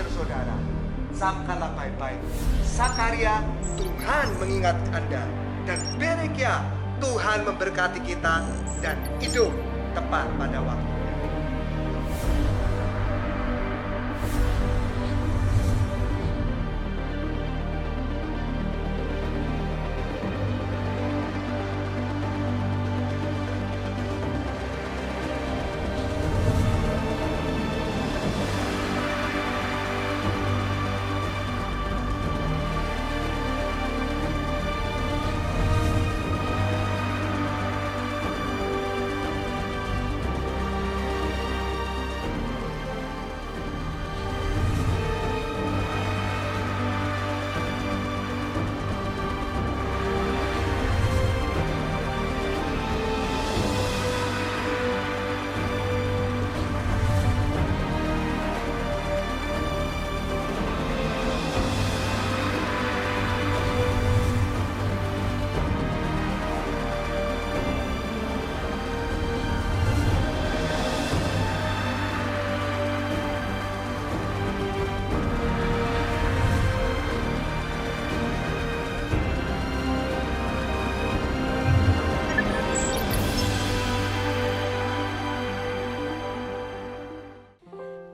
terakhir saudara, camkanlah baik-baik. Sakaria, Tuhan mengingat Anda. Dan Berekia, Tuhan memberkati kita dan hidup tepat pada waktunya.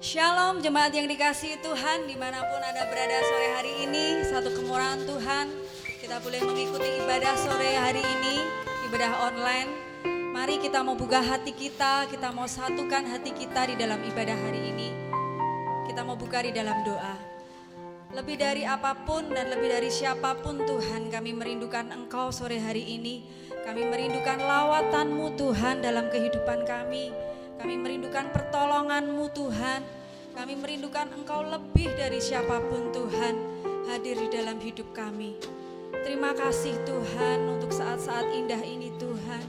Shalom jemaat yang dikasihi Tuhan, dimanapun Anda berada sore hari ini, satu kemurahan Tuhan, kita boleh mengikuti ibadah sore hari ini, ibadah online. Mari kita mau buka hati kita mau satukan hati kita di dalam ibadah hari ini. Kita mau buka di dalam doa. Lebih dari apapun dan lebih dari siapapun Tuhan, kami merindukan Engkau sore hari ini. Kami merindukan lawatan-Mu Tuhan dalam kehidupan kami. Kami merindukan pertolongan-Mu Tuhan. Kami merindukan Engkau lebih dari siapapun Tuhan hadir di dalam hidup kami. Terima kasih Tuhan untuk saat-saat indah ini Tuhan.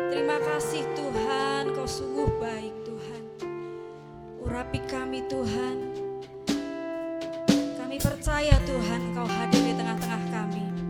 Terima kasih Tuhan, Kau sungguh baik Tuhan. Urapi kami Tuhan. Kami percaya Tuhan Engkau hadir di tengah-tengah kami. Engkau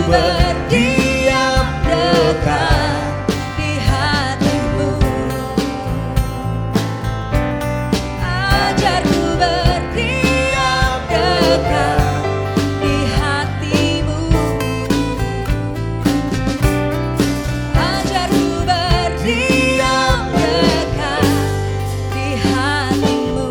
berdiam dekat di hatimu. Ajarku berdiam dekat di hatimu. Ajarku berdiam dekat di hatimu.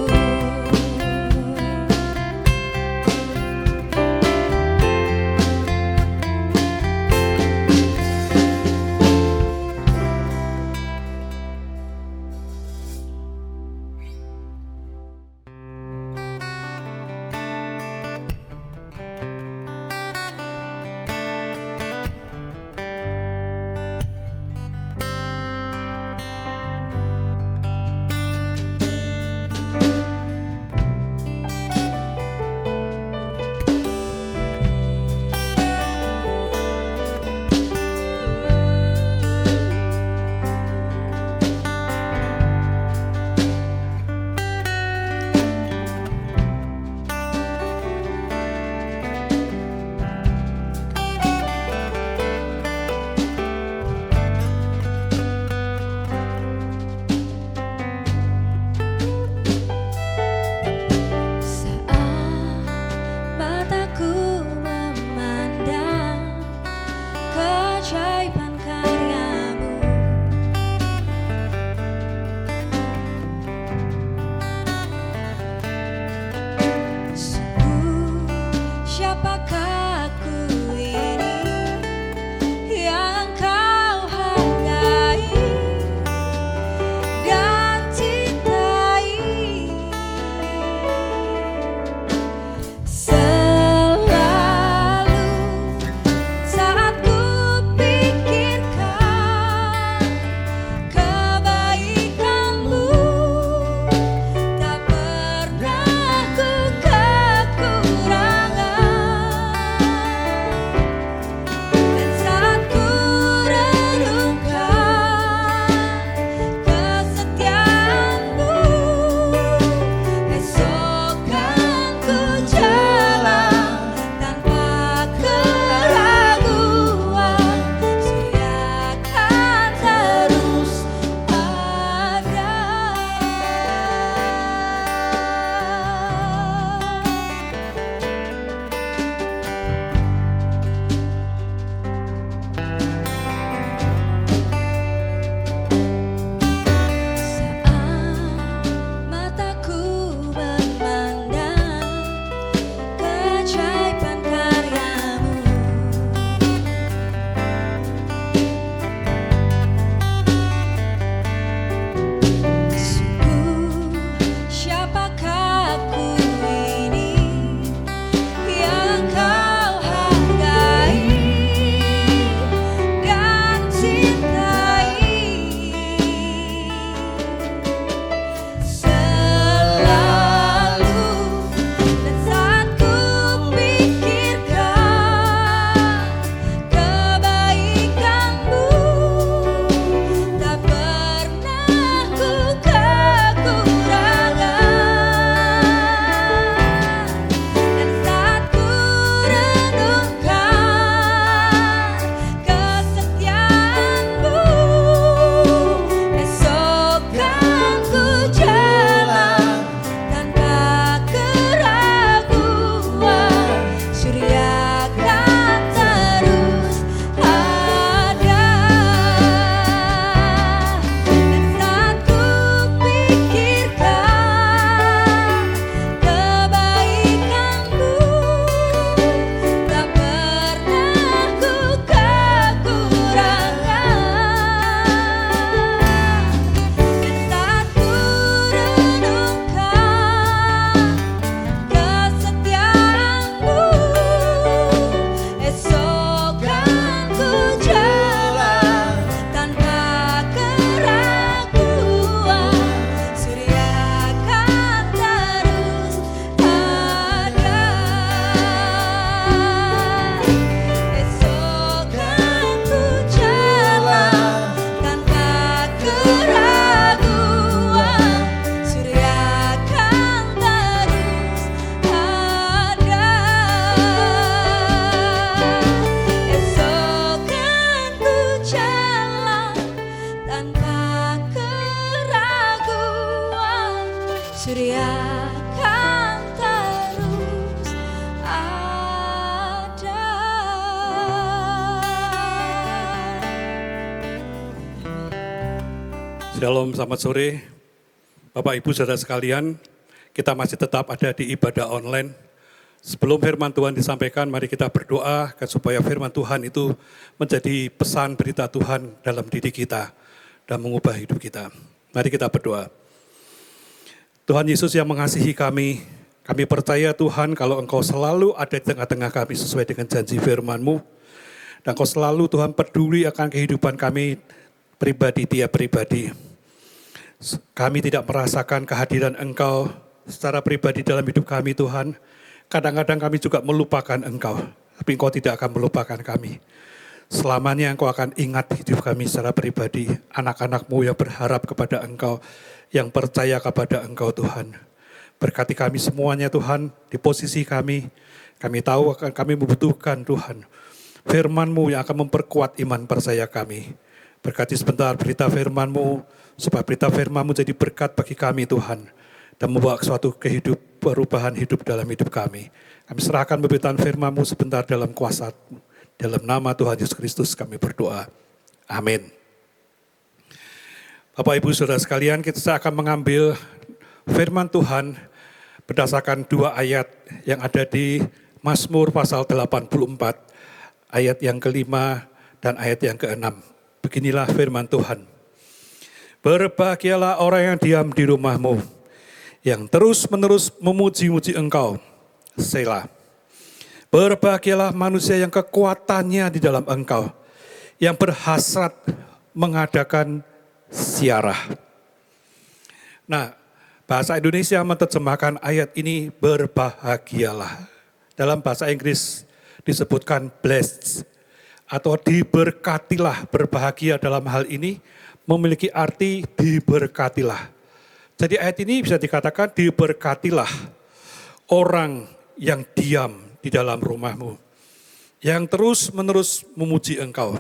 Shalom, selamat sore. Bapak Ibu Saudara sekalian, kita masih tetap ada di ibadah online. Sebelum firman Tuhan disampaikan, mari kita berdoa supaya firman Tuhan itu menjadi pesan berita Tuhan dalam diri kita dan mengubah hidup kita. Mari kita berdoa. Tuhan Yesus yang mengasihi kami percaya Tuhan kalau Engkau selalu ada di tengah-tengah kami sesuai dengan janji firman-Mu. Dan Engkau selalu Tuhan peduli akan kehidupan kami pribadi, tiap pribadi. Kami tidak merasakan kehadiran Engkau secara pribadi dalam hidup kami Tuhan. Kadang-kadang kami juga melupakan Engkau, tapi Engkau tidak akan melupakan kami. Selamanya Engkau akan ingat hidup kami secara pribadi, anak-anak-Mu yang berharap kepada Engkau, yang percaya kepada Engkau Tuhan. Berkati kami semuanya Tuhan, di posisi kami tahu akan kami membutuhkan Tuhan. Firman-Mu yang akan memperkuat iman percaya kami. Berkati sebentar berita firman-Mu, supaya berita firman-Mu jadi berkat bagi kami Tuhan, dan membawa suatu perubahan hidup dalam hidup kami. Kami serahkan pemberitaan firman-Mu sebentar dalam kuasa, dalam nama Tuhan Yesus Kristus kami berdoa. Amin. Bapak Ibu Saudara sekalian, kita akan mengambil firman Tuhan berdasarkan 2 ayat yang ada di Mazmur pasal 84, ayat yang kelima dan ayat yang keenam. Beginilah firman Tuhan. Berbahagialah orang yang diam di rumah-Mu, yang terus-menerus memuji-muji Engkau. Selah. Berbahagialah manusia yang kekuatannya di dalam Engkau, yang berhasrat mengadakan ziarah. Nah, bahasa Indonesia menerjemahkan ayat ini berbahagialah. Dalam bahasa Inggris disebutkan blessed, atau diberkatilah. Berbahagia dalam hal ini memiliki arti diberkatilah. Jadi ayat ini bisa dikatakan diberkatilah orang yang diam di dalam rumah-Mu, yang terus-menerus memuji Engkau.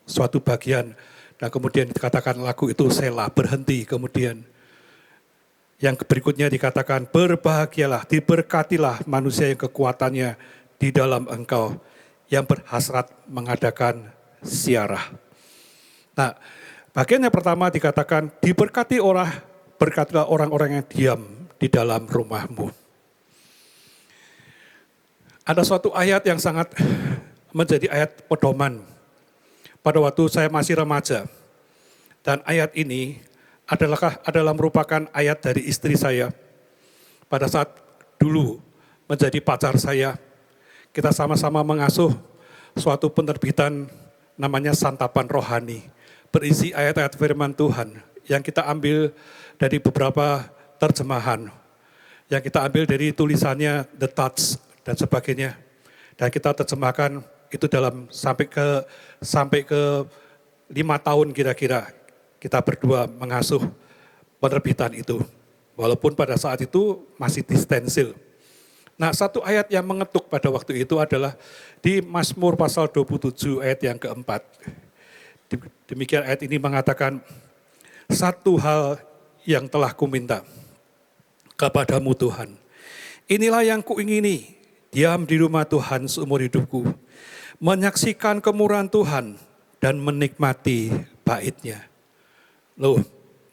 Suatu bagian, dan kemudian dikatakan lagu itu selah, berhenti. Kemudian yang berikutnya dikatakan berbahagialah, diberkatilah manusia yang kekuatannya di dalam Engkau, yang berhasrat mengadakan ziarah. Nah, bagian yang pertama dikatakan berkatilah orang-orang yang diam di dalam rumah-Mu. Ada suatu ayat yang sangat menjadi ayat pedoman pada waktu saya masih remaja. Dan ayat ini adalah merupakan ayat dari istri saya. Pada saat dulu menjadi pacar saya, kita sama-sama mengasuh suatu penerbitan namanya Santapan Rohani. Berisi ayat-ayat firman Tuhan yang kita ambil dari beberapa terjemahan, yang kita ambil dari tulisannya The Touch dan sebagainya, dan kita terjemahkan itu dalam sampai ke 5 tahun kira-kira kita berdua mengasuh penerbitan itu, walaupun pada saat itu masih distensil. Nah, satu ayat yang mengetuk pada waktu itu adalah di Mazmur pasal 27 ayat yang keempat. Demikian ayat ini mengatakan, satu hal yang telah kuminta kepadamu Tuhan, inilah yang kuingini, diam di rumah Tuhan seumur hidupku, menyaksikan kemurahan Tuhan dan menikmati bait-Nya. Loh,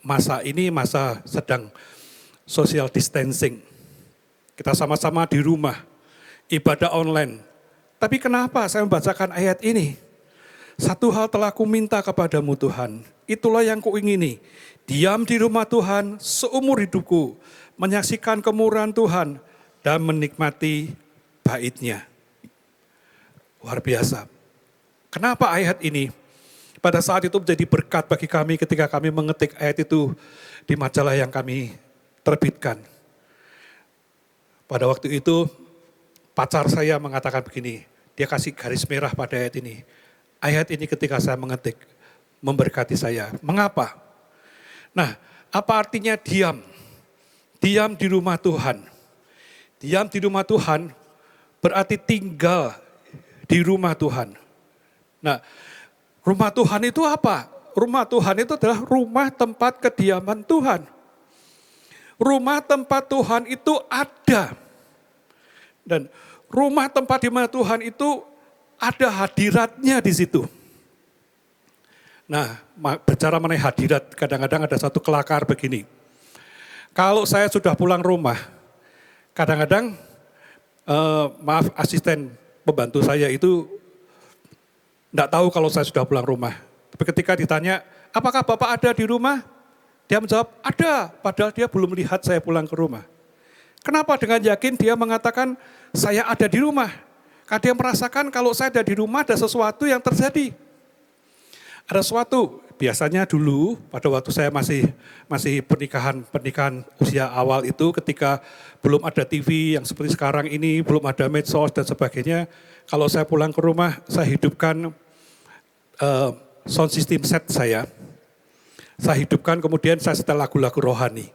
masa ini masa sedang social distancing. Kita sama-sama di rumah, ibadah online. Tapi kenapa saya membacakan ayat ini? Satu hal telah kuminta kepadamu Tuhan, itulah yang kuingini, diam di rumah Tuhan seumur hidupku, menyaksikan kemurahan Tuhan dan menikmati bait-Nya. Luar biasa. Kenapa ayat ini pada saat itu menjadi berkat bagi kami ketika kami mengetik ayat itu di majalah yang kami terbitkan. Pada waktu itu pacar saya mengatakan begini, dia kasih garis merah pada ayat ini. Ayat ini ketika saya mengetik memberkati saya. Mengapa? Nah, apa artinya diam? Diam di rumah Tuhan. Diam di rumah Tuhan berarti tinggal di rumah Tuhan. Nah, rumah Tuhan itu apa? Rumah Tuhan itu adalah rumah tempat kediaman Tuhan. Rumah tempat Tuhan itu ada. Dan rumah tempat di mana Tuhan itu ada hadiratnya di situ. Nah, bicara mengenai hadirat, kadang-kadang ada satu kelakar begini. Kalau saya sudah pulang rumah, kadang-kadang, maaf asisten pembantu saya itu enggak tahu kalau saya sudah pulang rumah. Tapi ketika ditanya, apakah Bapak ada di rumah? Dia menjawab, ada, padahal dia belum melihat saya pulang ke rumah. Kenapa dengan yakin dia mengatakan, saya ada di rumah? Karena dia merasakan kalau saya ada di rumah ada sesuatu yang terjadi. Ada sesuatu, biasanya dulu pada waktu saya masih pernikahan usia awal itu ketika belum ada TV yang seperti sekarang ini, belum ada medsos dan sebagainya. Kalau saya pulang ke rumah, saya hidupkan sound system set saya. Saya hidupkan kemudian saya setel lagu-lagu rohani.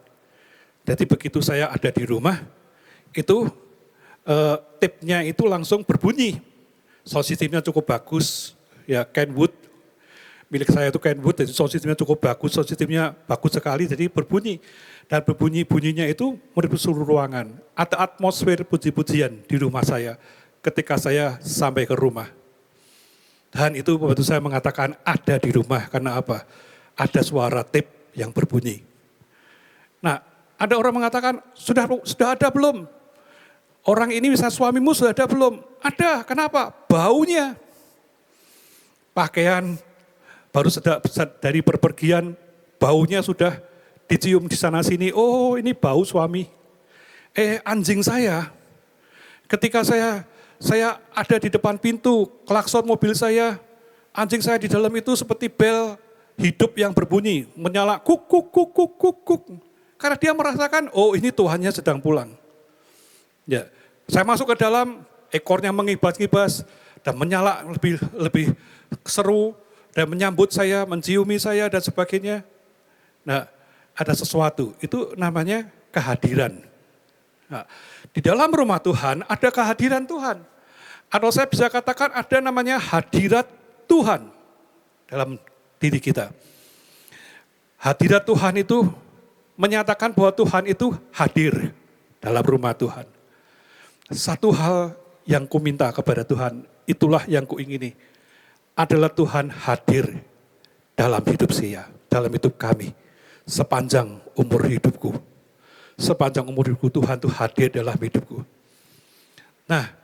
Jadi begitu saya ada di rumah, itu tipnya itu langsung berbunyi. Sound systemnya cukup bagus, ya Kenwood. Milik saya itu Kenwood, jadi sound systemnya cukup bagus, sound systemnya bagus sekali, jadi berbunyi. Dan bunyinya itu menuju seluruh ruangan. Ada atmosfer puji-pujian di rumah saya ketika saya sampai ke rumah. Dan itu waktu saya mengatakan ada di rumah, karena apa? Ada suara tip yang berbunyi. Nah, ada orang mengatakan, sudah ada belum? Orang ini misalnya suamimu sudah ada belum? Ada, kenapa? Baunya. Pakaian baru dari perpergian, baunya sudah dicium di sana sini. Oh, ini bau suami. Anjing saya, ketika saya ada di depan pintu, klakson mobil saya, anjing saya di dalam itu seperti bel hidup yang berbunyi, menyala kuk kuk kuk kuk kuk kuk. Karena dia merasakan, oh ini Tuhannya sedang pulang. Ya, saya masuk ke dalam, ekornya mengibas-ngibas dan menyala lebih seru. Dan menyambut saya, menciumi saya dan sebagainya. Nah, ada sesuatu, itu namanya kehadiran. Nah, di dalam rumah Tuhan ada kehadiran Tuhan. Atau saya bisa katakan ada namanya hadirat Tuhan dalam diri kita. Hadirat Tuhan itu menyatakan bahwa Tuhan itu hadir dalam rumah Tuhan. Satu hal yang ku minta kepada Tuhan, itulah yang ku ingini. Adalah Tuhan hadir dalam hidup saya, dalam hidup kami, sepanjang umur hidupku. Sepanjang umur hidupku Tuhan itu hadir dalam hidupku. Nah,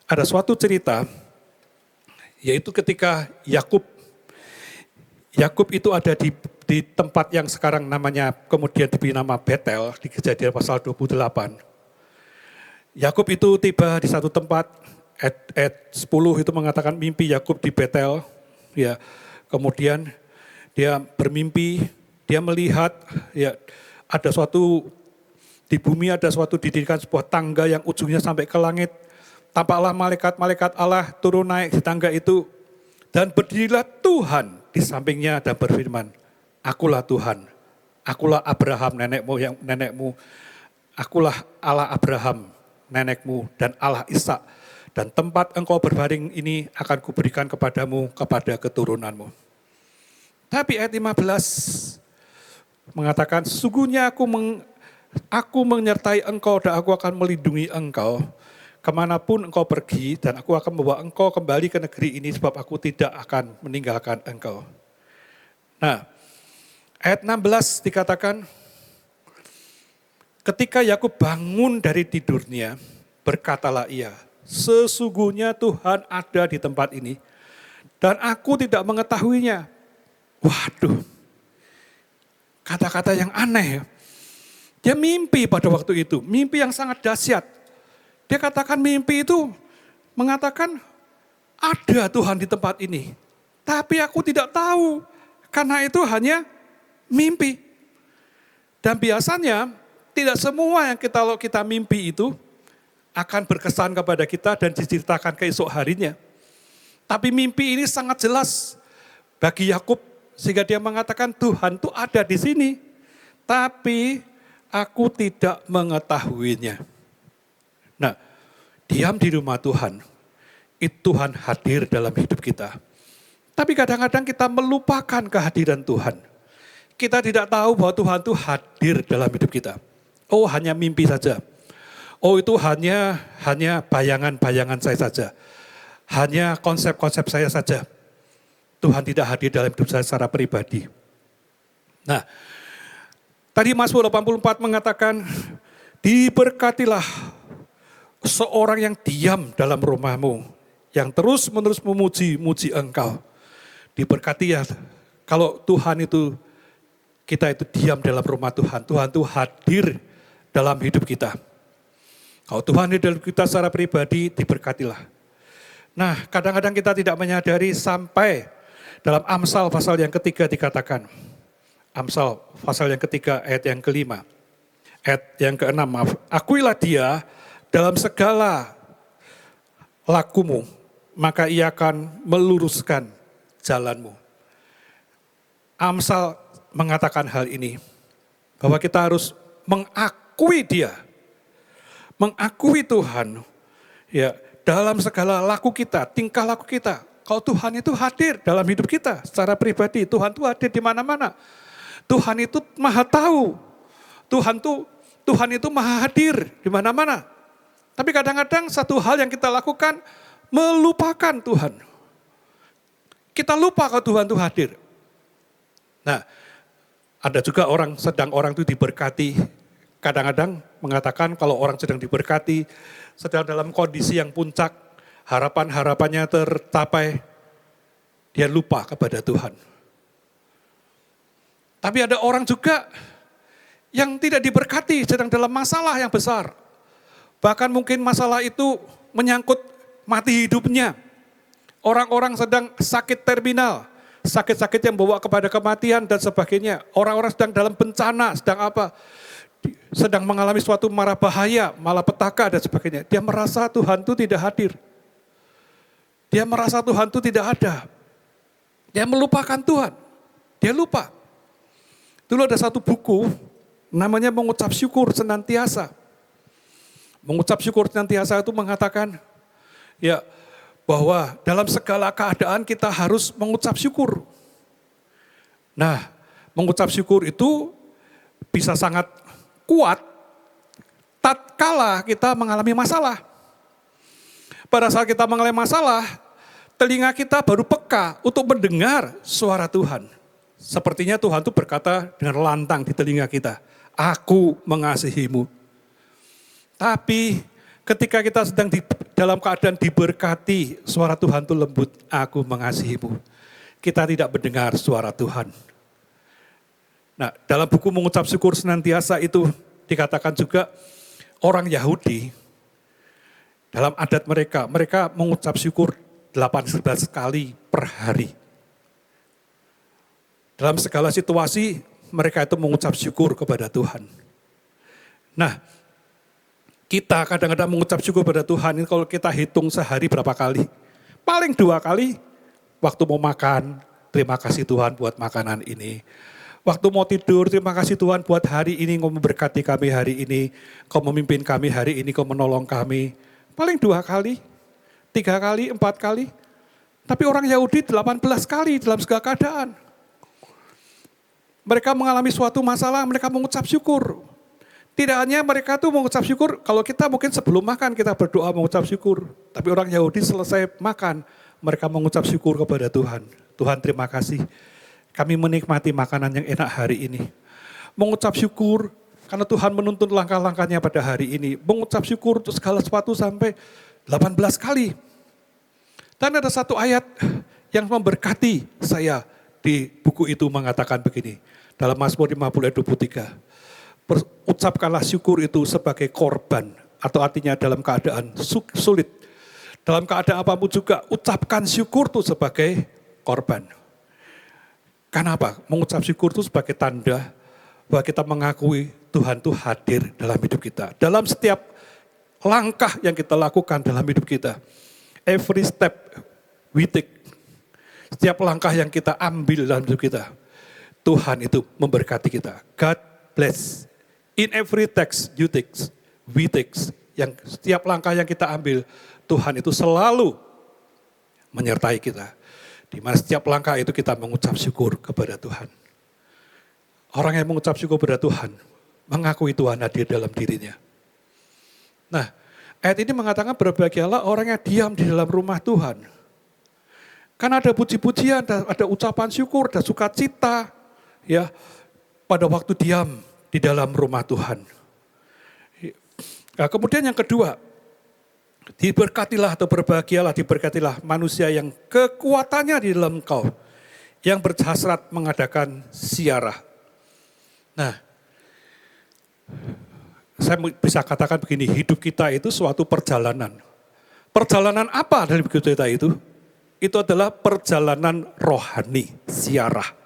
ada suatu cerita, yaitu ketika Yakub itu ada di tempat yang sekarang namanya, kemudian diberi nama Betel, di Kejadian pasal 28. Yakub itu tiba di satu tempat, ayat 10 itu mengatakan mimpi Yakub di Betel, ya. Kemudian dia bermimpi, dia melihat ya ada suatu di bumi, ada suatu didirikan sebuah tangga yang ujungnya sampai ke langit. Tampaklah malaikat-malaikat Allah turun naik di tangga itu dan berdirilah Tuhan di sampingnya dan berfirman, "Akulah Tuhan, akulah Abraham nenekmu, akulah Allah Abraham nenekmu dan Allah Ishak. Dan tempat engkau berbaring ini akan kuberikan kepadamu, kepada keturunanmu." Tapi ayat 15 mengatakan, "Sesungguhnya aku menyertai engkau dan aku akan melindungi engkau kemanapun engkau pergi dan aku akan membawa engkau kembali ke negeri ini sebab aku tidak akan meninggalkan engkau." Nah, ayat 16 dikatakan, ketika Yakub bangun dari tidurnya, berkatalah ia, "Sesungguhnya Tuhan ada di tempat ini dan aku tidak mengetahuinya." Waduh, kata-kata yang aneh. Dia mimpi pada waktu itu, mimpi yang sangat dahsyat. Dia katakan mimpi itu mengatakan ada Tuhan di tempat ini. Tapi aku tidak tahu karena itu hanya mimpi. Dan biasanya tidak semua yang kalau kita mimpi itu akan berkesan kepada kita dan diceritakan keesok harinya. Tapi mimpi ini sangat jelas bagi Yakub sehingga dia mengatakan Tuhan itu ada di sini. Tapi aku tidak mengetahuinya. Nah, diam di rumah Tuhan, itu Tuhan hadir dalam hidup kita. Tapi kadang-kadang kita melupakan kehadiran Tuhan. Kita tidak tahu bahwa Tuhan itu hadir dalam hidup kita. Oh, hanya mimpi saja. Oh, itu hanya bayangan-bayangan saya saja. Hanya konsep-konsep saya saja. Tuhan tidak hadir dalam hidup saya secara pribadi. Nah, tadi Mazmur 84 mengatakan, diberkatilah seorang yang diam dalam rumahmu, yang terus-menerus memuji-muji engkau. Diberkati ya, kalau Tuhan itu, kita itu diam dalam rumah Tuhan. Tuhan itu hadir dalam hidup kita. Kalau Tuhan hadir dalam kita secara pribadi, diberkatilah. Nah, kadang-kadang kita tidak menyadari sampai dalam Amsal pasal yang ketiga dikatakan. Amsal pasal yang ketiga ayat yang kelima. Ayat yang keenam, maaf. Akuilah dia dalam segala lakumu, maka ia akan meluruskan jalanmu. Amsal mengatakan hal ini, bahwa kita harus mengakui dia, mengakui Tuhan, ya, dalam segala laku kita, tingkah laku kita. Kalau Tuhan itu hadir dalam hidup kita secara pribadi, Tuhan itu hadir di mana-mana. Tuhan itu maha tahu, Tuhan itu maha hadir di mana-mana. Tapi kadang-kadang satu hal yang kita lakukan, melupakan Tuhan. Kita lupa kalau Tuhan itu hadir. Nah, ada juga orang itu diberkati. Kadang-kadang mengatakan kalau orang sedang diberkati, sedang dalam kondisi yang puncak, harapan-harapannya tercapai, dia lupa kepada Tuhan. Tapi ada orang juga yang tidak diberkati, sedang dalam masalah yang besar. Bahkan mungkin masalah itu menyangkut mati hidupnya. Orang-orang sedang sakit terminal, sakit-sakit yang membawa kepada kematian dan sebagainya. Orang-orang sedang dalam bencana, sedang mengalami suatu mara bahaya, malapetaka dan sebagainya. Dia merasa Tuhan itu tidak hadir. Dia merasa Tuhan itu tidak ada. Dia melupakan Tuhan. Dia lupa. Dulu ada satu buku, namanya Mengucap Syukur Senantiasa. Mengucap syukur senantiasa itu mengatakan, ya, bahwa dalam segala keadaan kita harus mengucap syukur. Nah, mengucap syukur itu bisa sangat kuat tatkala kita mengalami masalah. Pada saat kita mengalami masalah, telinga kita baru peka untuk mendengar suara Tuhan. Sepertinya Tuhan itu berkata dengan lantang di telinga kita, aku mengasihimu. Tapi ketika kita sedang dalam keadaan diberkati, suara Tuhan itu lembut, aku mengasihimu. Kita tidak mendengar suara Tuhan. Nah, dalam buku Mengucap Syukur Senantiasa itu dikatakan juga orang Yahudi, dalam adat mereka mengucap syukur 18 kali per hari. Dalam segala situasi, mereka itu mengucap syukur kepada Tuhan. Nah, kita kadang-kadang mengucap syukur kepada Tuhan, ini kalau kita hitung sehari berapa kali? Paling 2 kali. Waktu mau makan, terima kasih Tuhan buat makanan ini. Waktu mau tidur, terima kasih Tuhan buat hari ini, Kau memberkati kami hari ini, Kau memimpin kami hari ini, Kau menolong kami. Paling 2 kali, 3 kali, 4 kali. Tapi orang Yahudi 18 kali dalam segala keadaan. Mereka mengalami suatu masalah, mereka mengucap syukur. Tidak hanya mereka tuh mengucap syukur, kalau kita mungkin sebelum makan kita berdoa mengucap syukur. Tapi orang Yahudi selesai makan, mereka mengucap syukur kepada Tuhan. Tuhan terima kasih, kami menikmati makanan yang enak hari ini. Mengucap syukur karena Tuhan menuntun langkah-langkahnya pada hari ini. Mengucap syukur untuk segala sesuatu sampai 18 kali. Dan ada satu ayat yang memberkati saya di buku itu mengatakan begini. Dalam Mazmur 50 ayat 23. Ucapkanlah syukur itu sebagai korban. Atau artinya dalam keadaan sulit. Dalam keadaan apapun juga ucapkan syukur itu sebagai korban. Kenapa? Mengucap syukur itu sebagai tanda bahwa kita mengakui Tuhan itu hadir dalam hidup kita. Dalam setiap langkah yang kita lakukan dalam hidup kita. Every step we take. Setiap langkah yang kita ambil dalam hidup kita. Tuhan itu memberkati kita. God bless. In every text you take, we take. Yang setiap langkah yang kita ambil, Tuhan itu selalu menyertai kita. Di mana setiap langkah itu kita mengucap syukur kepada Tuhan. Orang yang mengucap syukur kepada Tuhan, mengakui Tuhan hadir dalam dirinya. Nah, ayat ini mengatakan berbahagialah orang yang diam di dalam rumah Tuhan. Kan ada puji-pujian, ada ucapan syukur, ada sukacita, ya, pada waktu diam di dalam rumah Tuhan. Nah, kemudian yang kedua, diberkatilah atau berbahagialah, diberkatilah manusia yang kekuatannya di dalam engkau, yang berhasrat mengadakan ziarah. Nah, saya bisa katakan begini, hidup kita itu suatu perjalanan. Perjalanan apa dari hidup kita itu? Itu adalah perjalanan rohani, ziarah.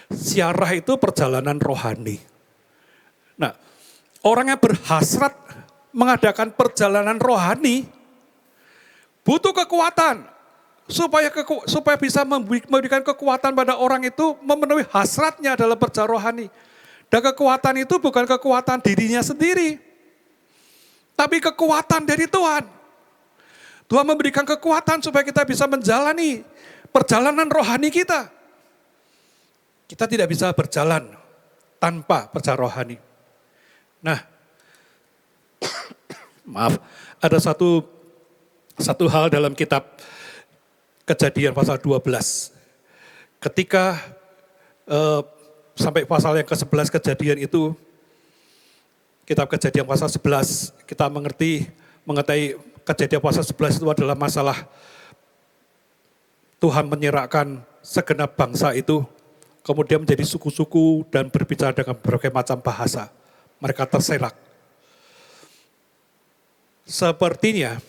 Ziarah itu perjalanan rohani. Nah, orang yang berhasrat mengadakan perjalanan rohani butuh kekuatan supaya bisa memberikan kekuatan pada orang itu memenuhi hasratnya dalam perjalanan rohani. Dan kekuatan itu bukan kekuatan dirinya sendiri, tapi kekuatan dari Tuhan. Tuhan memberikan kekuatan supaya kita bisa menjalani perjalanan rohani kita. Kita tidak bisa berjalan tanpa perjalanan rohani. Nah, maaf, ada satu hal dalam kitab Kejadian pasal 12. Ketika sampai pasal yang ke-11 Kejadian itu, kitab Kejadian pasal 11, kita mengerti Kejadian pasal 11 itu adalah masalah Tuhan menyerahkan segenap bangsa itu, kemudian menjadi suku-suku dan berbicara dengan berbagai macam bahasa. Mereka terserak. Sepertinya,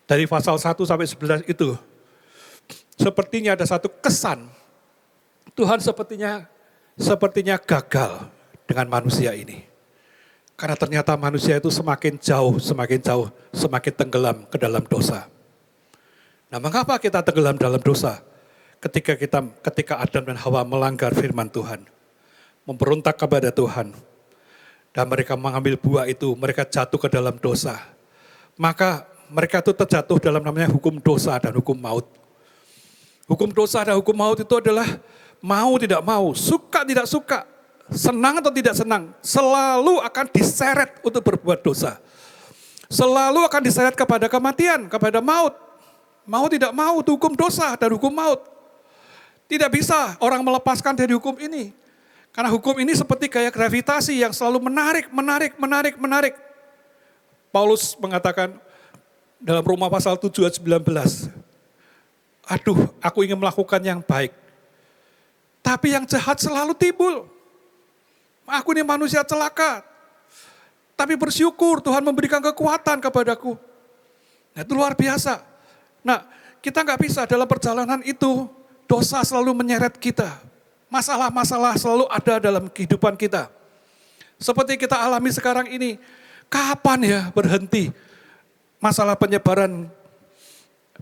dari pasal 1 sampai 11 itu, sepertinya ada satu kesan, Tuhan sepertinya gagal dengan manusia ini. Karena ternyata manusia itu semakin jauh, semakin tenggelam ke dalam dosa. Nah, mengapa kita tenggelam dalam dosa? Ketika Adam dan Hawa melanggar firman Tuhan, memberontak kepada Tuhan, dan mereka mengambil buah itu, mereka jatuh ke dalam dosa. Maka mereka itu terjatuh dalam namanya hukum dosa dan hukum maut. Hukum dosa dan hukum maut itu adalah mau tidak mau, suka tidak suka, senang atau tidak senang, selalu akan diseret untuk berbuat dosa. Selalu akan diseret kepada kematian, kepada maut. Mau tidak mau itu hukum dosa dan hukum maut. Tidak bisa orang melepaskan dari hukum ini. Karena hukum ini seperti gaya gravitasi yang selalu menarik. Paulus mengatakan dalam Roma pasal 7 ayat 19, aduh, aku ingin melakukan yang baik, tapi yang jahat selalu timbul. Aku ini manusia celaka, tapi bersyukur Tuhan memberikan kekuatan kepadaku. Nah, itu luar biasa. Nah, kita nggak bisa dalam perjalanan itu, dosa selalu menyeret kita. Masalah-masalah selalu ada dalam kehidupan kita. Seperti kita alami sekarang ini, kapan ya berhenti masalah penyebaran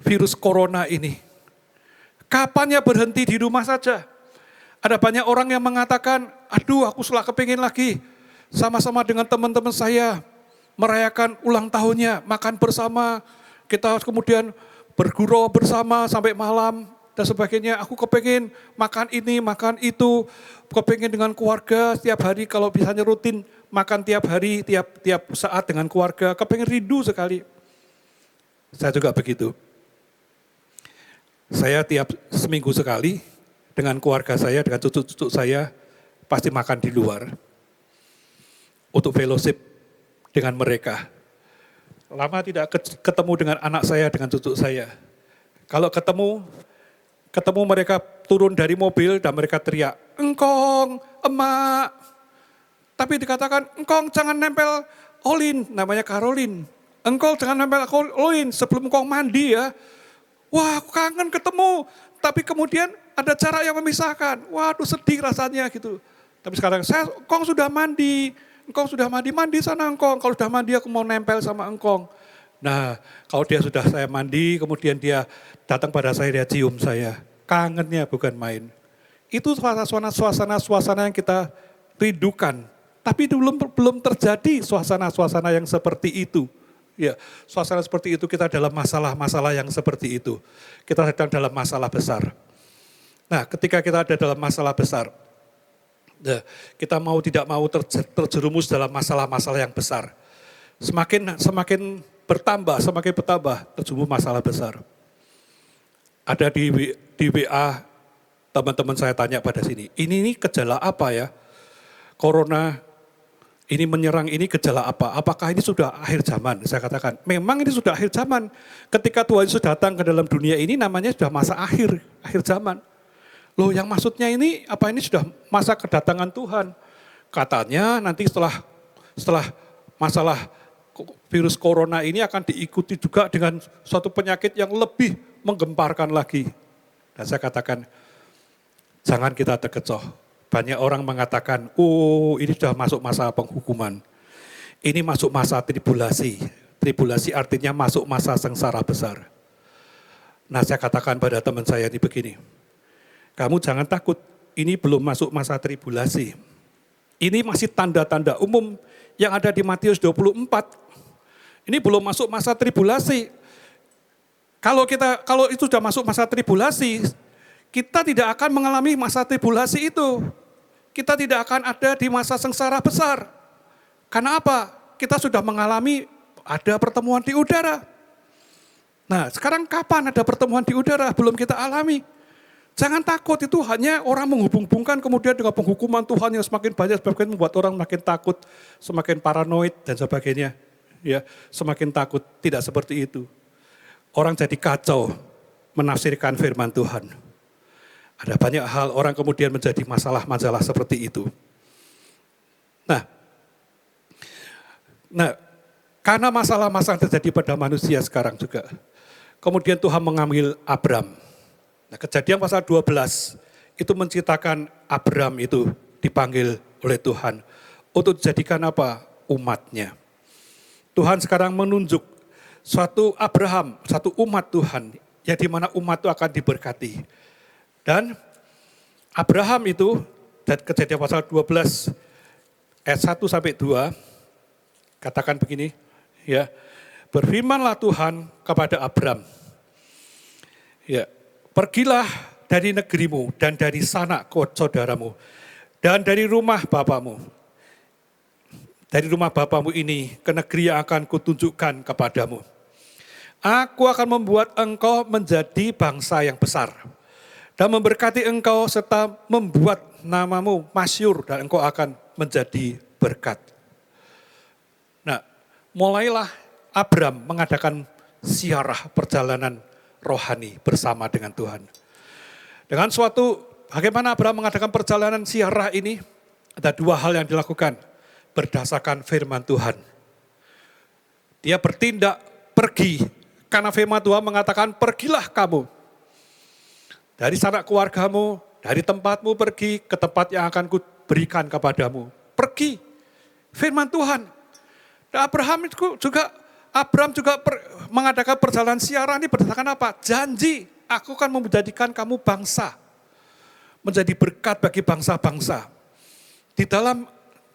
virus corona ini? Kapan ya berhenti di rumah saja? Ada banyak orang yang mengatakan, aduh aku sudah kepingin lagi sama-sama dengan teman-teman saya merayakan ulang tahunnya, makan bersama, kita kemudian bergurau bersama sampai malam dan sebagainya. Aku kepingin makan ini, makan itu, kepingin dengan keluarga setiap hari kalau misalnya rutin makan tiap hari, tiap saat dengan keluarga, kepingin rindu sekali. Saya juga begitu. Saya tiap seminggu sekali dengan keluarga saya, dengan cucu-cucu saya, pasti makan di luar. Untuk fellowship dengan mereka. Lama tidak ketemu dengan anak saya, dengan cucu saya. Kalau ketemu mereka turun dari mobil dan mereka teriak, engkong, emak. Tapi dikatakan, engkong jangan nempel Olin, namanya Caroline. Engkong jangan nempel Olin sebelum engkong mandi ya. Wah, aku kangen ketemu. Tapi kemudian ada cara yang memisahkan. Waduh, sedih rasanya gitu. Tapi sekarang engkong sudah mandi. Engkong sudah mandi sana engkong. Kalau sudah mandi aku mau nempel sama engkong. Nah, kalau dia sudah saya mandi, kemudian dia datang pada saya, dia cium saya. Kangennya bukan main. Itu suasana-suasana yang kita rindukan. Tapi belum terjadi suasana-suasana yang seperti itu. Ya, suasana seperti itu kita dalam masalah-masalah yang seperti itu. Kita sedang dalam masalah besar. Nah, ketika kita ada dalam masalah besar, kita mau tidak mau terjerumus dalam masalah-masalah yang besar. Semakin bertambah terjerumus masalah besar. Ada di WA, teman-teman saya tanya pada sini, ini gejala apa ya? Corona ini menyerang, ini gejala apa? Apakah ini sudah akhir zaman? Saya katakan, memang ini sudah akhir zaman. Ketika Tuhan Yesus datang ke dalam dunia ini namanya sudah masa akhir zaman. Loh, yang maksudnya ini, apa ini sudah masa kedatangan Tuhan? Katanya nanti setelah masalah virus corona ini akan diikuti juga dengan suatu penyakit yang lebih menggemparkan lagi. Dan saya katakan, jangan kita terkecoh. Banyak orang mengatakan, oh ini sudah masuk masa penghukuman. Ini masuk masa tribulasi. Tribulasi artinya masuk masa sengsara besar. Nah, saya katakan pada teman saya ini begini, kamu jangan takut, ini belum masuk masa tribulasi. Ini masih tanda-tanda umum yang ada di Matius 24. Ini belum masuk masa tribulasi. Kalau itu sudah masuk masa tribulasi, kita tidak akan mengalami masa tribulasi itu. Kita tidak akan ada di masa sengsara besar. Karena apa? Kita sudah mengalami ada pertemuan di udara. Nah, sekarang kapan ada pertemuan di udara? Belum kita alami. Jangan takut, itu hanya orang menghubung-hubungkan kemudian dengan penghukuman Tuhan yang semakin banyak, semakin membuat orang makin takut, semakin paranoid dan sebagainya. Ya, semakin takut, tidak seperti itu. Orang jadi kacau menafsirkan firman Tuhan. Ada banyak hal orang kemudian menjadi masalah-masalah seperti itu. Nah, karena masalah-masalah terjadi pada manusia sekarang juga. Kemudian Tuhan mengambil Abram. Nah, Kejadian pasal 12 itu menceritakan Abram itu dipanggil oleh Tuhan untuk dijadikan apa? Umatnya. Tuhan sekarang menunjuk suatu Abraham, satu umat Tuhan, yang dimana umat itu akan diberkati. Dan Abraham itu, dan Kejadian pasal 12 ayat 1 sampai 2, katakan begini, ya, berfirmanlah Tuhan kepada Abram, ya, pergilah dari negerimu dan dari sanak saudaramu dan dari rumah bapamu. Dari rumah bapamu ini ke negeri yang akan kutunjukkan kepadamu. Aku akan membuat engkau menjadi bangsa yang besar dan memberkati engkau serta membuat namamu masyhur dan engkau akan menjadi berkat. Nah, mulailah Abram mengadakan ziarah perjalanan rohani bersama dengan Tuhan. Dengan bagaimana Abraham mengadakan perjalanan ziarah ini? Ada dua hal yang dilakukan berdasarkan firman Tuhan. Dia bertindak pergi, karena firman Tuhan mengatakan pergilah kamu. Dari sanak keluargamu, dari tempatmu pergi ke tempat yang akan kuberikan kepadamu. Pergi, firman Tuhan. Dan Abram juga mengadakan perjalanan ziarah ini berdasarkan apa? Janji, aku akan menjadikan kamu bangsa. Menjadi berkat bagi bangsa-bangsa. Di dalam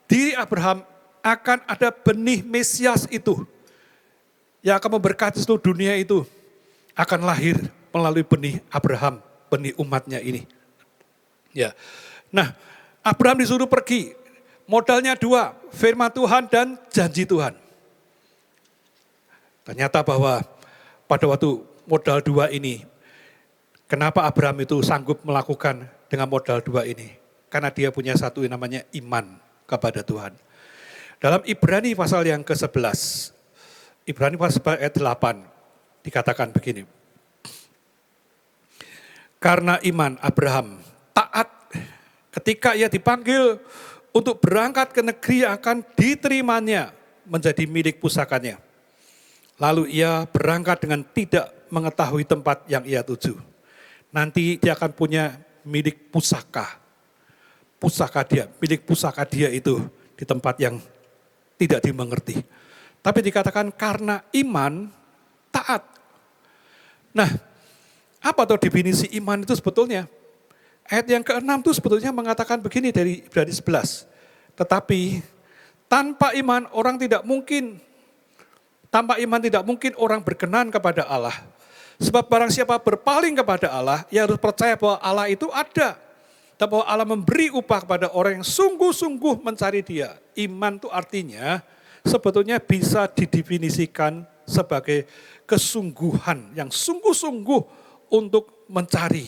diri Abraham akan ada benih Mesias itu. Yang akan memberkati seluruh dunia itu. Akan lahir melalui benih Abraham, benih umatnya ini. Ya. Nah, Abraham disuruh pergi. Modalnya dua, firman Tuhan dan janji Tuhan. Ternyata bahwa pada waktu modal dua ini, kenapa Abraham itu sanggup melakukan dengan modal dua ini? Karena dia punya satu yang namanya iman kepada Tuhan. Dalam Ibrani pasal yang ke-11, Ibrani pasal ayat 8, dikatakan begini. Karena iman Abraham taat ketika ia dipanggil untuk berangkat ke negeri yang akan diterimanya menjadi milik pusakanya. Lalu ia berangkat dengan tidak mengetahui tempat yang ia tuju. Nanti dia akan punya milik pusaka. Milik pusaka dia itu di tempat yang tidak dimengerti. Tapi dikatakan karena iman taat. Nah, apa tuh definisi iman itu sebetulnya? Ayat yang ke-6 itu sebetulnya mengatakan begini dari Ibrani 11. Tetapi tanpa iman tidak mungkin orang berkenan kepada Allah. Sebab barang siapa berpaling kepada Allah, ia harus percaya bahwa Allah itu ada. Dan bahwa Allah memberi upah kepada orang yang sungguh-sungguh mencari dia. Iman itu artinya sebetulnya bisa didefinisikan sebagai kesungguhan yang sungguh-sungguh untuk mencari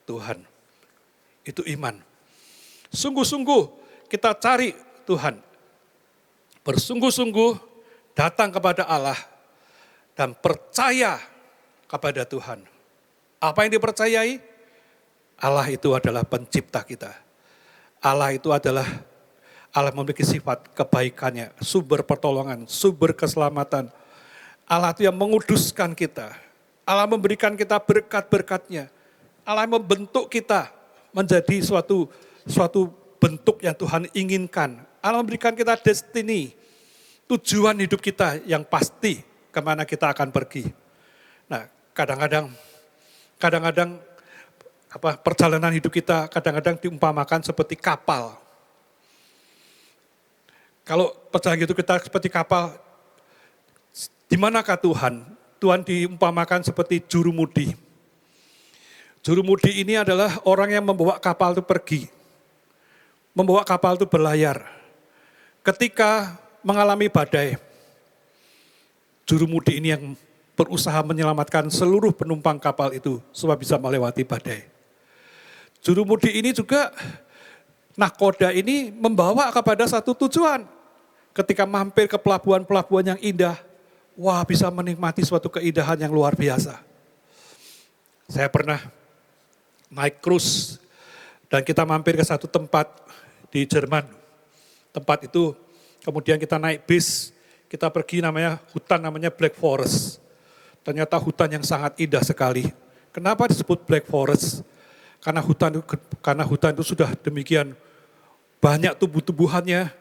Tuhan. Itu iman. Sungguh-sungguh kita cari Tuhan. Bersungguh-sungguh datang kepada Allah dan percaya kepada Tuhan. Apa yang dipercayai? Allah itu adalah pencipta kita. Allah itu adalah Allah memiliki sifat kebaikannya, sumber pertolongan, sumber keselamatan. Allah itu yang menguduskan kita. Allah memberikan kita berkat-berkatnya. Allah membentuk kita menjadi suatu bentuk yang Tuhan inginkan. Allah memberikan kita destiny, tujuan hidup kita yang pasti kemana kita akan pergi. Nah, kadang-kadang perjalanan hidup kita kadang-kadang diumpamakan seperti kapal. Kalau perjalanan hidup kita seperti kapal, di manakah Tuhan? Tuhan diumpamakan seperti jurumudi. Jurumudi ini adalah orang yang membawa kapal itu pergi. Membawa kapal itu berlayar. Ketika mengalami badai, jurumudi ini yang berusaha menyelamatkan seluruh penumpang kapal itu supaya bisa melewati badai. Jurumudi ini juga, nahkoda ini membawa kepada satu tujuan. Ketika mampir ke pelabuhan-pelabuhan yang indah, wah bisa menikmati suatu keindahan yang luar biasa. Saya pernah naik cruise dan kita mampir ke satu tempat di Jerman. Tempat itu kemudian kita naik bis, kita pergi namanya Black Forest. Ternyata hutan yang sangat indah sekali. Kenapa disebut Black Forest? Karena hutan itu sudah demikian banyak tumbuh-tumbuhannya,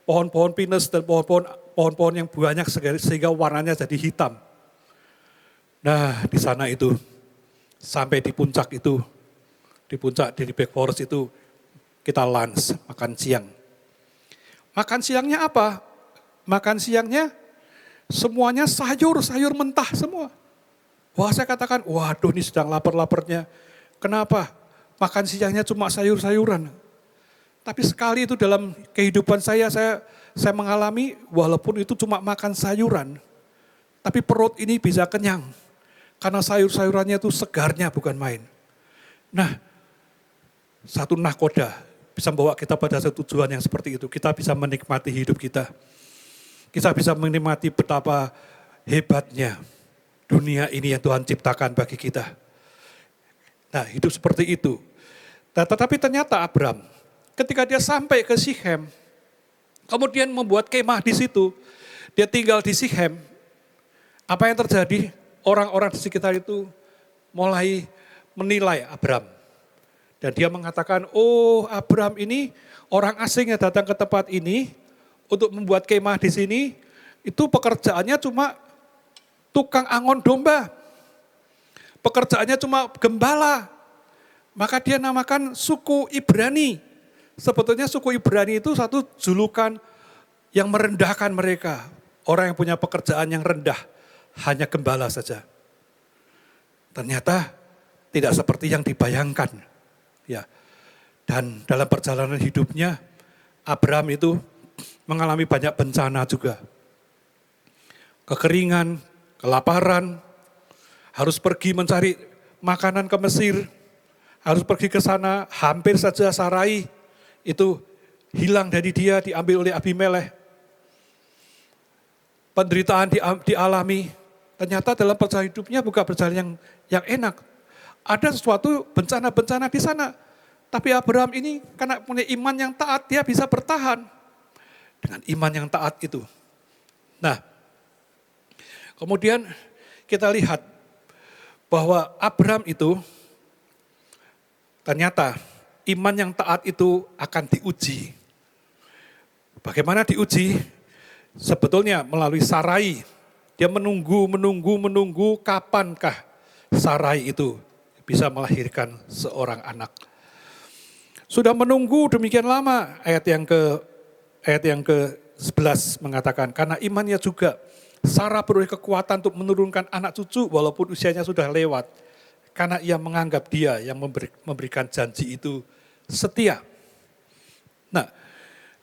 pohon-pohon pinus dan pohon-pohon yang banyak sehingga warnanya jadi hitam. Nah, di sana itu sampai di puncak dari Black Forest itu kita lunch, makan siang. Makan siangnya apa? Makan siangnya semuanya sayur mentah semua. Wah, saya katakan, waduh ini sedang lapar-laparnya. Kenapa? Makan siangnya cuma sayur-sayuran. Tapi sekali itu dalam kehidupan saya mengalami walaupun itu cuma makan sayuran. Tapi perut ini bisa kenyang. Karena sayur-sayurannya itu segarnya bukan main. Nah, satu nahkoda bisa membawa kita pada satu tujuan yang seperti itu. Kita bisa menikmati hidup kita. Kita bisa menikmati betapa hebatnya dunia ini yang Tuhan ciptakan bagi kita. Nah, hidup seperti itu. Nah, tetapi ternyata Abram, ketika dia sampai ke Sichem, kemudian membuat kemah di situ, dia tinggal di Sichem, apa yang terjadi? Orang-orang di sekitar itu mulai menilai Abram. Dan dia mengatakan, oh Abram ini orang asing yang datang ke tempat ini untuk membuat kemah di sini, itu pekerjaannya cuma tukang angon domba. Pekerjaannya cuma gembala. Maka dia namakan suku Ibrani. Sebetulnya suku Ibrani itu satu julukan yang merendahkan mereka. Orang yang punya pekerjaan yang rendah, hanya gembala saja. Ternyata tidak seperti yang dibayangkan. Ya. Dan dalam perjalanan hidupnya, Abram itu mengalami banyak bencana juga. Kekeringan, kelaparan, harus pergi mencari makanan ke Mesir, harus pergi ke sana, hampir saja Sarai itu hilang dari dia, diambil oleh Abimelekh. Penderitaan dialami, ternyata dalam perjalanan hidupnya bukan perjalanan yang enak. Ada sesuatu bencana-bencana di sana. Tapi Abraham ini karena punya iman yang taat, dia bisa bertahan dengan iman yang taat itu. Nah, kemudian kita lihat bahwa Abraham itu ternyata iman yang taat itu akan diuji. Bagaimana diuji? Sebetulnya melalui Sarai. Dia menunggu kapankah Sarai itu bisa melahirkan seorang anak. Sudah menunggu demikian lama, ayat yang ke-11 mengatakan, karena imannya juga Sarah beroleh kekuatan untuk menurunkan anak cucu walaupun usianya sudah lewat. Karena ia menganggap dia yang memberikan janji itu setia. Nah,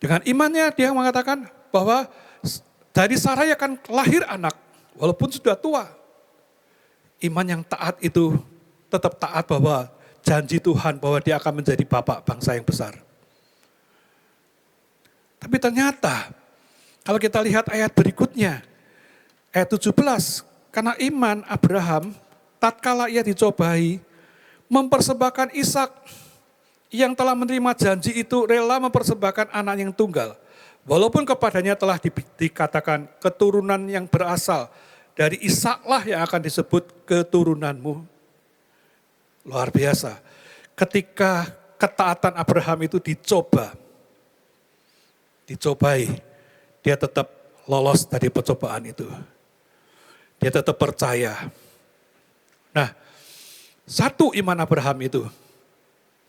dengan imannya dia mengatakan bahwa dari Sarah akan lahir anak walaupun sudah tua. Iman yang taat itu tetap taat bahwa janji Tuhan bahwa dia akan menjadi bapak bangsa yang besar. Tapi ternyata kalau kita lihat ayat berikutnya, ayat 17, karena iman Abraham tatkala ia dicobai, mempersembahkan Ishak yang telah menerima janji itu rela mempersembahkan anak yang tunggal. Walaupun kepadanya telah dikatakan keturunan yang berasal dari Ishaklah yang akan disebut keturunanmu. Luar biasa. Ketika ketaatan Abraham itu dicobai, dia tetap lolos dari percobaan itu. Dia tetap percaya. Nah, satu iman Abraham itu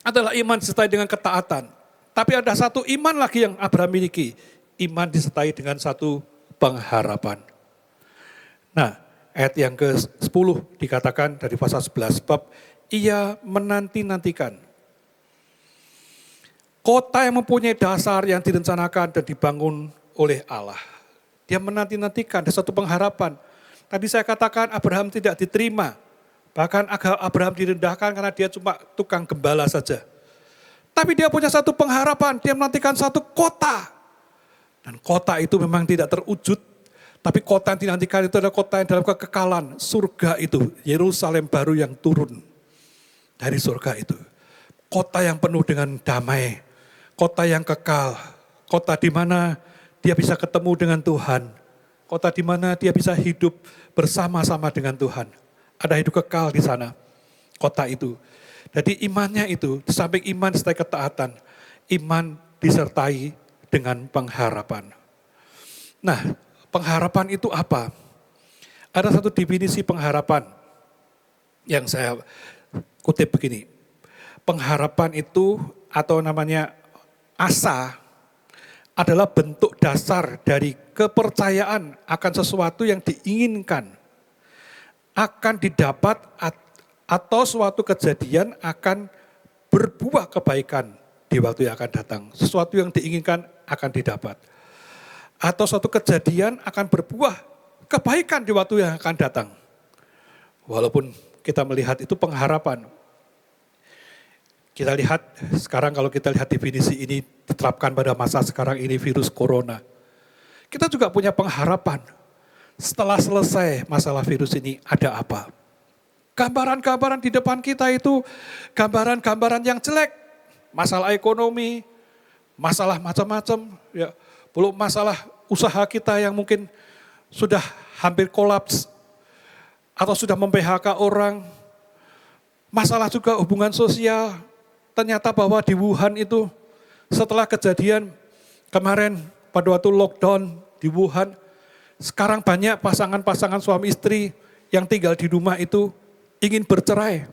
adalah iman disertai dengan ketaatan. Tapi ada satu iman lagi yang Abraham miliki. Iman disertai dengan satu pengharapan. Nah, ayat yang ke-10 dikatakan dari pasal 11. Sebab ia menanti-nantikan kota yang mempunyai dasar yang direncanakan dan dibangun oleh Allah. Dia menanti-nantikan, ada satu pengharapan. Tadi saya katakan Abraham tidak diterima. Bahkan Abraham direndahkan karena dia cuma tukang gembala saja. Tapi dia punya satu pengharapan, dia menantikan satu kota. Dan kota itu memang tidak terwujud. Tapi kota yang dinantikan itu adalah kota yang dalam kekekalan. Surga itu, Yerusalem baru yang turun dari surga itu. Kota yang penuh dengan damai. Kota yang kekal. Kota di mana dia bisa ketemu dengan Tuhan. Kota di mana dia bisa hidup bersama-sama dengan Tuhan. Ada hidup kekal di sana. Kota itu. Jadi imannya itu, di samping iman disertai ketaatan, iman disertai dengan pengharapan. Nah, pengharapan itu apa? Ada satu definisi pengharapan yang saya kutip begini. Pengharapan itu atau namanya asa adalah bentuk dasar dari kepercayaan akan sesuatu yang diinginkan, akan didapat atau suatu kejadian akan berbuah kebaikan di waktu yang akan datang. Sesuatu yang diinginkan akan didapat. Atau suatu kejadian akan berbuah kebaikan di waktu yang akan datang. Walaupun kita melihat itu pengharapan. Kita lihat sekarang kalau kita lihat definisi ini diterapkan pada masa sekarang ini virus corona. Kita juga punya pengharapan. Setelah selesai masalah virus ini ada apa? Gambaran-gambaran di depan kita itu gambaran-gambaran yang jelek. Masalah ekonomi, masalah macam-macam. Ya, belum masalah usaha kita yang mungkin sudah hampir kolaps. Atau sudah mem-PHK orang. Masalah juga hubungan sosial. Ternyata bahwa di Wuhan itu setelah kejadian kemarin pada waktu lockdown di Wuhan. Sekarang banyak pasangan-pasangan suami istri yang tinggal di rumah itu ingin bercerai.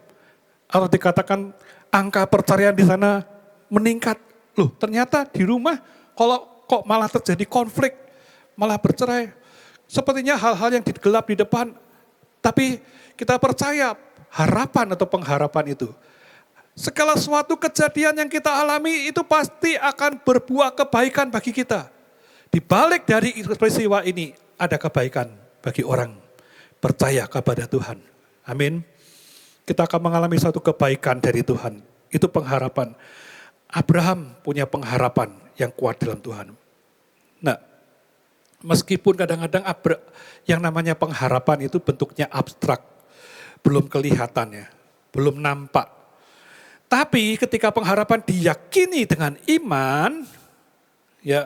Atau dikatakan angka perceraian di sana meningkat. Loh ternyata di rumah kalau kok malah terjadi konflik, malah bercerai. Sepertinya hal-hal yang digelap di depan, tapi kita percaya harapan atau pengharapan itu. Segala suatu kejadian yang kita alami itu pasti akan berbuah kebaikan bagi kita. Di balik dari peristiwa ini ada kebaikan bagi orang percaya kepada Tuhan. Amin. Kita akan mengalami satu kebaikan dari Tuhan. Itu pengharapan. Abraham punya pengharapan yang kuat dalam Tuhan. Nah, meskipun kadang-kadang yang namanya pengharapan itu bentuknya abstrak. Belum kelihatan ya, belum nampak. Tapi ketika pengharapan diyakini dengan iman, ya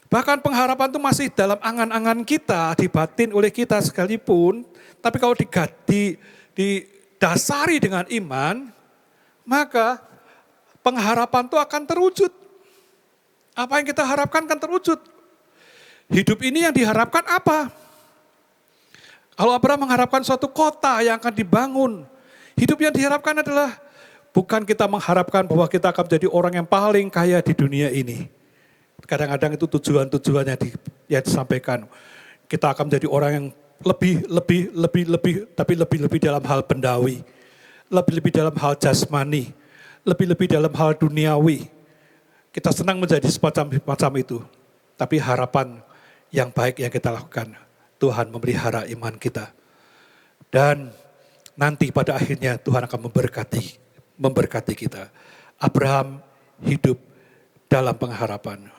bahkan pengharapan itu masih dalam angan-angan kita, dibatin oleh kita sekalipun. Tapi kalau didasari dengan iman, maka pengharapan itu akan terwujud. Apa yang kita harapkan akan terwujud. Hidup ini yang diharapkan apa? Kalau Abraham mengharapkan suatu kota yang akan dibangun, hidup yang diharapkan adalah bukan kita mengharapkan bahwa kita akan menjadi orang yang paling kaya di dunia ini. Kadang-kadang itu tujuan-tujuannya yang disampaikan. Kita akan menjadi orang yang tapi lebih dalam hal bendawi. Lebih-lebih dalam hal jasmani. Lebih-lebih dalam hal duniawi. Kita senang menjadi semacam itu. Tapi harapan yang baik yang kita lakukan, Tuhan memelihara iman kita. Dan nanti pada akhirnya Tuhan akan memberkati kita. Abraham hidup dalam pengharapan.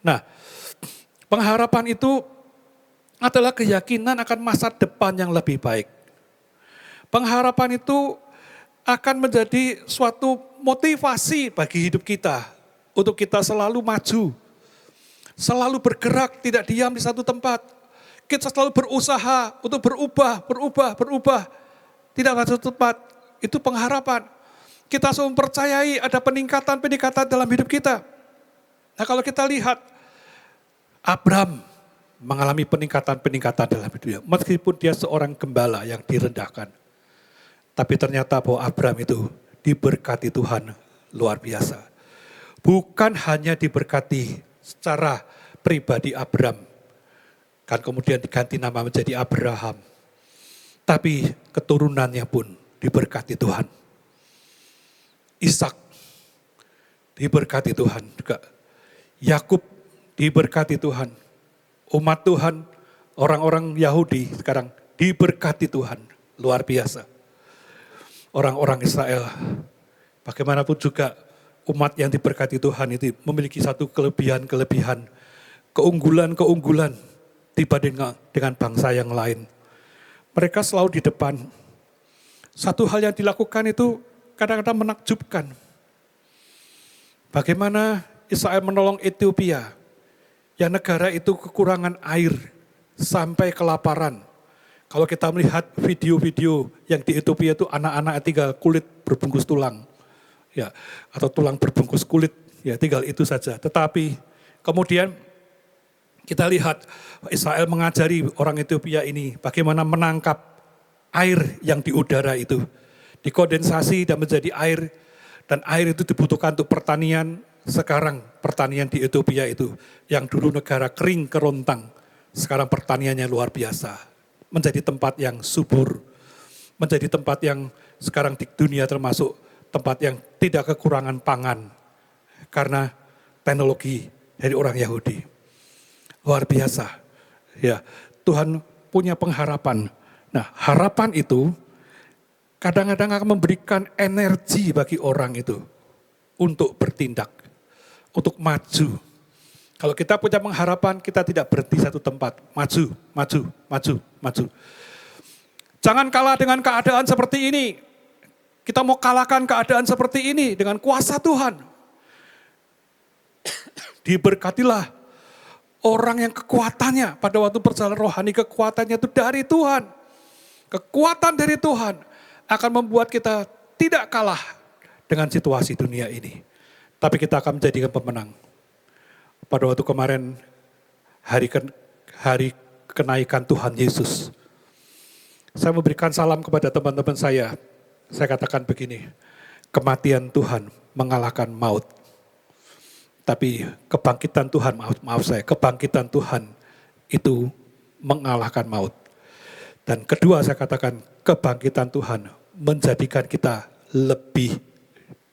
Nah, pengharapan itu adalah keyakinan akan masa depan yang lebih baik. Pengharapan itu akan menjadi suatu motivasi bagi hidup kita untuk kita selalu maju, selalu bergerak, tidak diam di satu tempat. Kita selalu berusaha untuk berubah, tidak pada satu tempat. Itu pengharapan. Kita selalu mempercayai ada peningkatan dalam hidup kita. Nah, kalau kita lihat Abraham mengalami peningkatan dalam hidupnya, meskipun dia seorang gembala yang direndahkan. Tapi ternyata bahwa Abraham itu diberkati Tuhan luar biasa. Bukan hanya diberkati secara pribadi Abraham, kan kemudian diganti nama menjadi Abraham. Tapi keturunannya pun diberkati Tuhan. Ishak diberkati Tuhan juga. Yakub diberkati Tuhan. Umat Tuhan, orang-orang Yahudi sekarang diberkati Tuhan. Luar biasa. Orang-orang Israel, bagaimanapun juga umat yang diberkati Tuhan itu memiliki satu kelebihan, keunggulan dibanding dengan bangsa yang lain. Mereka selalu di depan. Satu hal yang dilakukan itu kadang-kadang menakjubkan. Bagaimana Israel menolong Ethiopia, yang negara itu kekurangan air sampai kelaparan. Kalau kita melihat video-video yang di Ethiopia itu anak-anak tinggal kulit berbungkus tulang, ya, atau tulang berbungkus kulit, ya tinggal itu saja. Tetapi kemudian kita lihat Israel mengajari orang Ethiopia ini bagaimana menangkap air yang di udara itu, dikondensasi dan menjadi air, dan air itu dibutuhkan untuk pertanian. Sekarang pertanian di Ethiopia itu, yang dulu negara kering kerontang, sekarang pertaniannya luar biasa. Menjadi tempat yang subur, menjadi tempat yang sekarang di dunia termasuk tempat yang tidak kekurangan pangan karena teknologi dari orang Yahudi. Luar biasa. Ya, Tuhan punya pengharapan. Nah, harapan itu kadang-kadang akan memberikan energi bagi orang itu untuk bertindak, untuk maju. Kalau kita punya pengharapan, kita tidak berhenti satu tempat. Maju. Jangan kalah dengan keadaan seperti ini. Kita mau kalahkan keadaan seperti ini dengan kuasa Tuhan. Diberkatilah orang yang kekuatannya pada waktu perjalanan rohani, kekuatannya itu dari Tuhan. Kekuatan dari Tuhan akan membuat kita tidak kalah dengan situasi dunia ini. Tapi kita akan menjadikan pemenang. Pada waktu kemarin hari kenaikan Tuhan Yesus, saya memberikan salam kepada teman-teman saya. Saya katakan begini, kematian Tuhan mengalahkan maut. Tapi kebangkitan Tuhan, kebangkitan Tuhan itu mengalahkan maut. Dan kedua saya katakan, kebangkitan Tuhan menjadikan kita lebih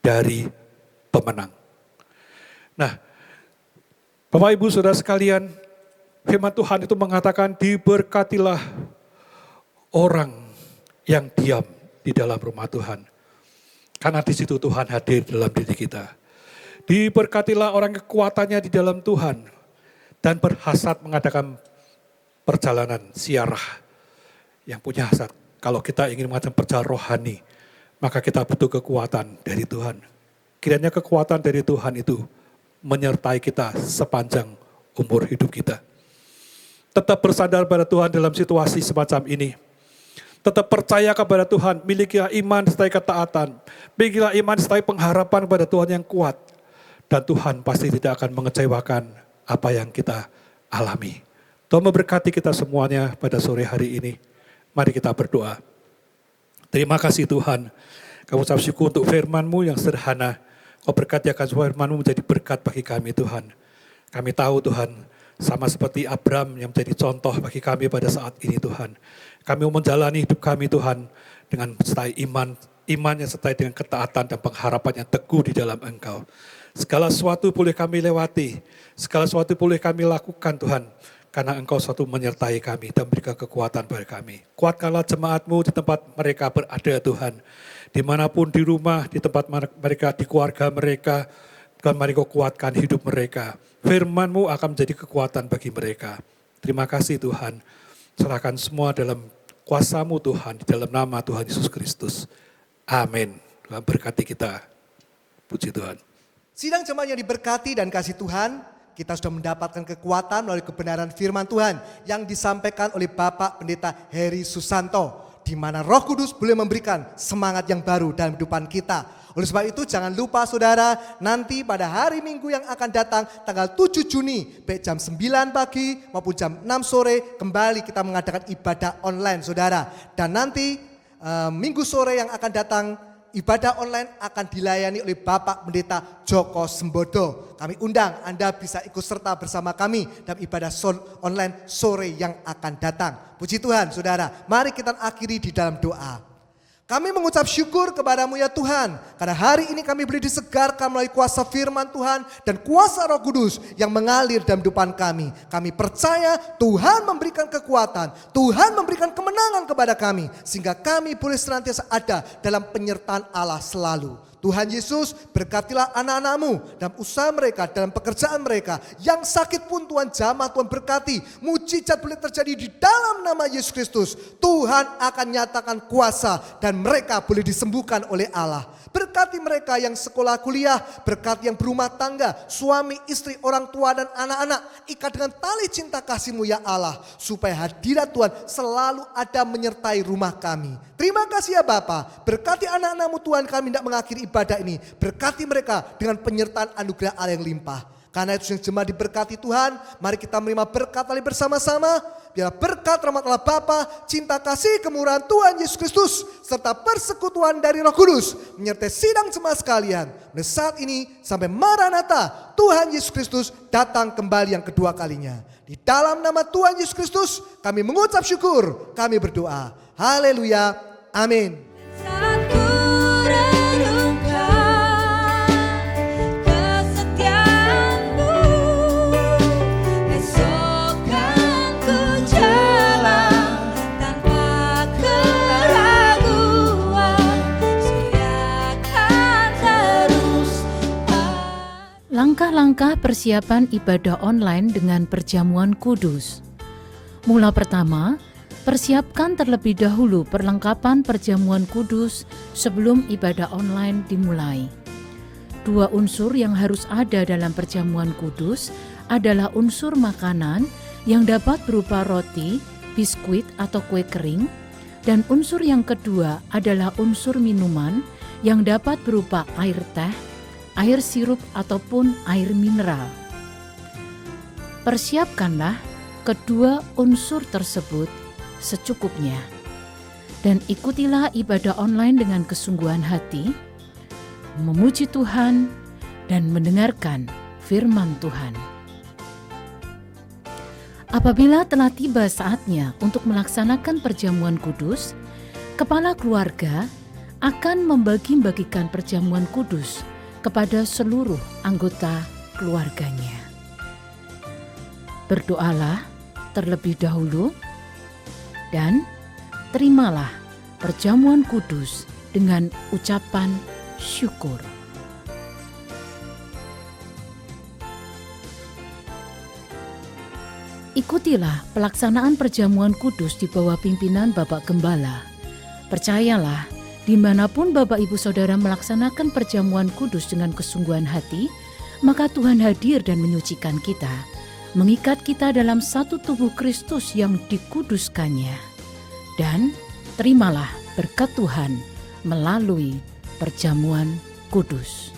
dari pemenang. Nah, Bapak Ibu Saudara sekalian, firman Tuhan itu mengatakan diberkatilah orang yang diam di dalam rumah Tuhan. Karena di situ Tuhan hadir dalam diri kita. Diberkatilah orang kekuatannya di dalam Tuhan dan berhasrat mengadakan perjalanan ziarah yang punya hasrat. Kalau kita ingin mengadakan perjalanan rohani, maka kita butuh kekuatan dari Tuhan. Kiranya kekuatan dari Tuhan itu menyertai kita sepanjang umur hidup kita. Tetap bersandar pada Tuhan dalam situasi semacam ini. Tetap percaya kepada Tuhan, milikilah iman serta ketaatan. Milikilah iman serta pengharapan kepada Tuhan yang kuat. Dan Tuhan pasti tidak akan mengecewakan apa yang kita alami. Tuhan memberkati kita semuanya pada sore hari ini. Mari kita berdoa. Terima kasih Tuhan. Kami ucap syukur untuk firman-Mu yang sederhana. Kau berkati akan firman-Mu menjadi berkat bagi kami Tuhan. Kami tahu Tuhan, sama seperti Abraham yang menjadi contoh bagi kami pada saat ini Tuhan. Kami mau menjalani hidup kami Tuhan dengan sertai iman yang sertai dengan ketaatan dan pengharapan yang teguh di dalam Engkau. Segala sesuatu boleh kami lewati, segala sesuatu boleh kami lakukan Tuhan. karena Engkau satu menyertai kami dan berikan kekuatan pada kami. Kuatkanlah jemaat-Mu di tempat mereka berada Tuhan. Dimanapun di rumah, di tempat mereka, di keluarga mereka, Tuhan mari Kau kuatkan hidup mereka. Firman-Mu akan menjadi kekuatan bagi mereka. Terima kasih Tuhan. Serahkan semua dalam kuasa-Mu Tuhan, di dalam nama Tuhan Yesus Kristus. Amin. Tuhan berkati kita. Puji Tuhan. Sidang jemaat yang diberkati dan kasih Tuhan, kita sudah mendapatkan kekuatan melalui kebenaran firman Tuhan yang disampaikan oleh Bapak Pendeta Heri Susanto, di mana Roh Kudus boleh memberikan semangat yang baru dalam kehidupan kita. Oleh sebab itu jangan lupa saudara, nanti pada hari Minggu yang akan datang tanggal 7 Juni baik jam 9 pagi maupun jam 6 sore kembali kita mengadakan ibadah online saudara. Dan nanti Minggu sore yang akan datang ibadah online akan dilayani oleh Bapak Pendeta Joko Sembodo. Kami undang Anda bisa ikut serta bersama kami dalam ibadah online sore yang akan datang. Puji Tuhan saudara, mari kita akhiri di dalam doa. Kami mengucap syukur kepadamu ya Tuhan, karena hari ini kami boleh disegarkan melalui kuasa firman Tuhan dan kuasa Roh Kudus yang mengalir dalam kehidupan kami. Kami percaya Tuhan memberikan kekuatan, Tuhan memberikan kemenangan kepada kami, sehingga kami boleh senantiasa ada dalam penyertaan Allah selalu. Tuhan Yesus, berkatilah anak-anak-Mu dalam usaha mereka, dalam pekerjaan mereka. Yang sakit pun Tuhan jamah, Tuhan berkati. Mujizat boleh terjadi di dalam nama Yesus Kristus. Tuhan akan nyatakan kuasa dan mereka boleh disembuhkan oleh Allah. Berkati mereka yang sekolah kuliah, berkati yang berumah tangga, suami, istri, orang tua dan anak-anak. Ikat dengan tali cinta kasih-Mu ya Allah, supaya hadirat Tuhan selalu ada menyertai rumah kami. Terima kasih ya Bapa, berkati anak-anak-Mu Tuhan, kami tidak mengakhiri ibadah ini. Berkati mereka dengan penyertaan anugerah Allah yang limpah. Karena itu yang jemaat diberkati Tuhan, mari kita menerima berkat kali bersama-sama. Biarlah berkat rahmat Allah Bapa, cinta kasih kemurahan Tuhan Yesus Kristus, serta persekutuan dari Roh Kudus menyertai sidang jemaat sekalian. Mulai saat ini sampai Maranatha, Tuhan Yesus Kristus datang kembali yang kedua kalinya. Di dalam nama Tuhan Yesus Kristus kami mengucap syukur, kami berdoa. Haleluya, amin. Saat ku renungkan kesetiaan-Mu, esok kan ku jalan tanpa keraguan, Dia akan terus Langkah-langkah persiapan ibadah online dengan perjamuan kudus. Mula pertama, persiapkan terlebih dahulu perlengkapan perjamuan kudus sebelum ibadah online dimulai. Dua unsur yang harus ada dalam perjamuan kudus adalah unsur makanan yang dapat berupa roti, biskuit atau kue kering, dan unsur yang kedua adalah unsur minuman yang dapat berupa air teh, air sirup ataupun air mineral. Persiapkanlah kedua unsur tersebut secukupnya, dan ikutilah ibadah online dengan kesungguhan hati, memuji Tuhan dan mendengarkan firman Tuhan. Apabila telah tiba saatnya untuk melaksanakan perjamuan kudus, kepala keluarga akan membagi-bagikan perjamuan kudus kepada seluruh anggota keluarganya. Berdoalah terlebih dahulu dan terimalah perjamuan kudus dengan ucapan syukur. Ikutilah pelaksanaan perjamuan kudus di bawah pimpinan Bapak Gembala. Percayalah, dimanapun Bapak Ibu Saudara melaksanakan perjamuan kudus dengan kesungguhan hati, maka Tuhan hadir dan menyucikan kita, mengikat kita dalam satu tubuh Kristus yang dikuduskannya. Dan terimalah berkat Tuhan melalui perjamuan kudus.